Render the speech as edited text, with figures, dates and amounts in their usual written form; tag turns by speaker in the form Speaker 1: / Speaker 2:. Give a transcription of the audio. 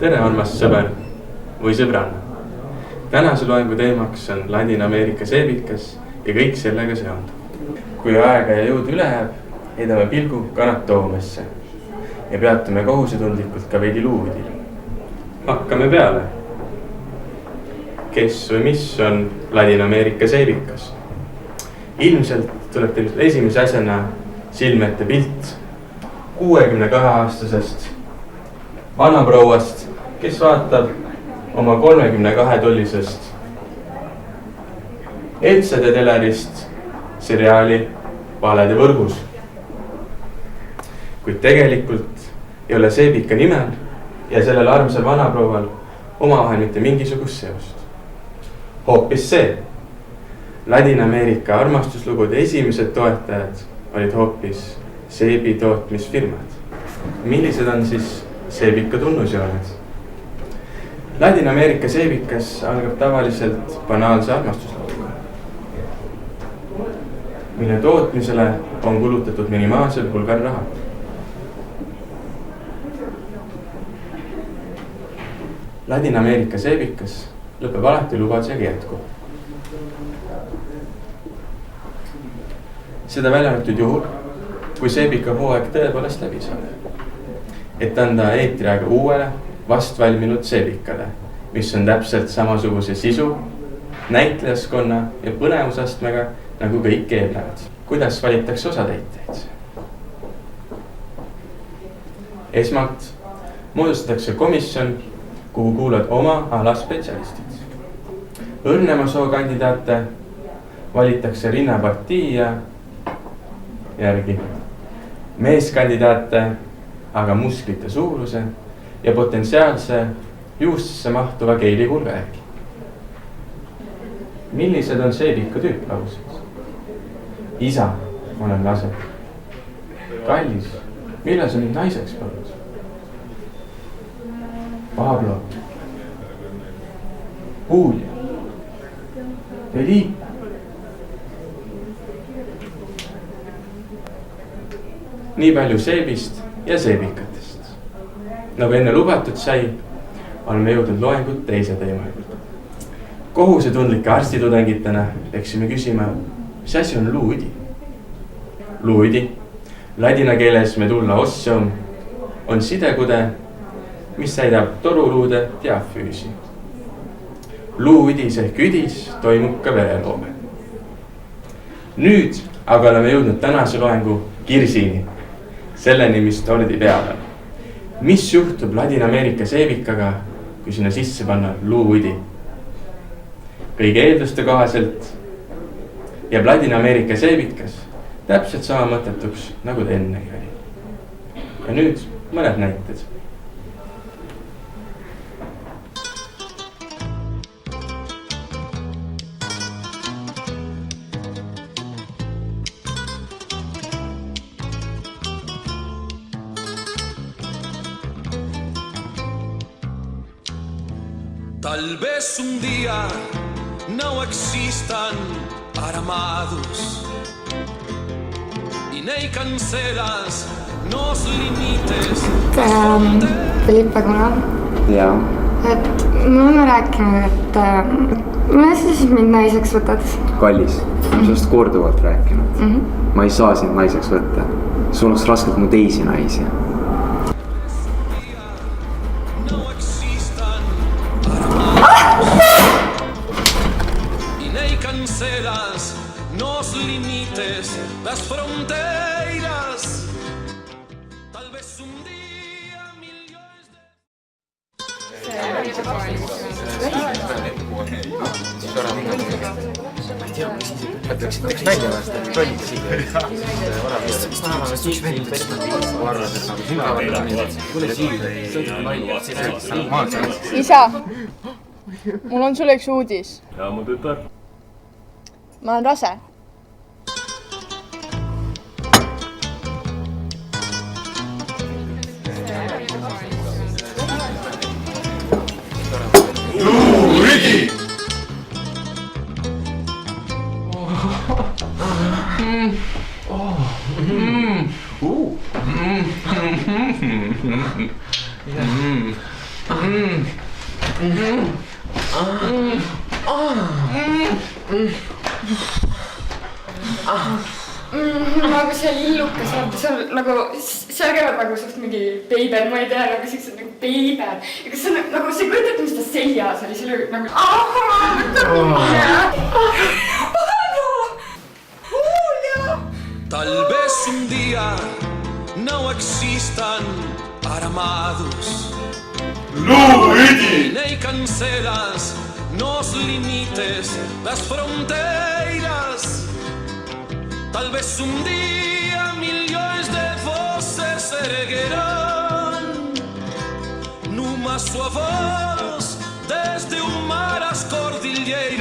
Speaker 1: tere, armas sõber või sõbranna. Tänase loengu teemaks on Ladina-Ameerika seebikas ja kõik sellega seondub. Kui aega ja jõud üle jääb, heidame pilgu Anatoomiasse ja peatume kohusetundlikult ka veidi luuvidil. Hakkame peale. Kes või mis on Ladina-Ameerika seebikas? Ilmselt tuleb teil esimese asjana silme ette pilt 62-aastasest vanaprouast, kes vaatab oma 32-tollisest LCD telerist seriaali Valede võrgus. Kuid tegelikult ei ole seebika nimel ja sellel armsal vanaprouval omavahel mitte mingisugust seost. Hoopis see. Ladina-Ameerika armastuslugude esimesed toetajad olid hoopis seebi tootmisfirmad. Millised on siis seebika tunnusjooned? Ladina-Ameerika seebikas algab tavaliselt banaalse armastusluguga, mille tootmisele on kulutatud minimaalsel hulgal raha. Ladina-Ameerika seebikas lõpeb alati lubadusega jätkub. Seda välja arvatud juhul, kui seebika hooaeg tõepoolest läbi saab, et anda eetriaega uuele vastvalminud seebikale, mis on täpselt samasuguse sisu, näitlejaskonna ja põnevusastmega nagu kõik eelnevad. Kuidas valitakse osatäitjaid? Esmalt moodustatakse komisjon, kuhu kuuluvad oma ala spetsialistid. Õrnema soo kandidaate valitakse rinnapartii järgi, meeskandidaate aga musklite suuruse ja potentsiaalse juustesse mahtuva keili hulga järgi. Millised on seebika tüüplaused? Isa, ma olen lase. Kallis, millal sa mind naiseks palud? Pablo, Julia, Felipe. Nii palju seebist ja seebikatest. Nagu enne lubatud sai, oleme jõudnud loengut teise teema juurde. Kohusetundlike arstitudengitena peaksime küsima, mis asi on luudi? Luudi, ladina keeles medulla ossium, on sidekude, mis täidab toruluude diafüüsi. Luudis ehk üdis toimub ka vereloome. Nüüd aga oleme jõudnud tänase loengu kirsini, selleni, mis tordi peale. Mis juhtub Ladina-Ameerika seebikaga, kui sinna sisse panna luudi? Kõige eelduste kohaselt jääb Ladina-Ameerika seebikas täpselt sama mõttetuks, nagu ta ennegi oli. Ja nüüd mõned näited.
Speaker 2: Tal vez un día no existan armados y no hay cancelas, nos limites.
Speaker 3: Felipe Kuna.
Speaker 4: Jaa.
Speaker 3: Et me oleme rääkinud, et mida sa siis mind naiseks võtad?
Speaker 4: Kallis, ma sellest korduvalt rääkinud. Ma ei saa sind naiseks võtta. Sul oleks raskelt mu teisi naisi.
Speaker 2: Nos limites las fronteras. Tal vez un día millones de...
Speaker 5: Isa, mul on sulle üks uudis.
Speaker 6: Ja mu tütar.
Speaker 5: Ma olen rase.
Speaker 6: Luudi!
Speaker 3: Nagu see lillukas, seal nagu, seal käivad nagu suht mingi beiber, ma ei tea, nagu siuksed nagu beiber. Ja kas see nagu, see kujutab, mis ta seljas oli, see oli nagu
Speaker 2: Tal vez un día no existan armados.
Speaker 6: Luigi!
Speaker 2: Ni cancelas los límites, las fronteras. Tal vez un día millones de voces se erguerán. Numa sua voz desde o mar às cordilheiras.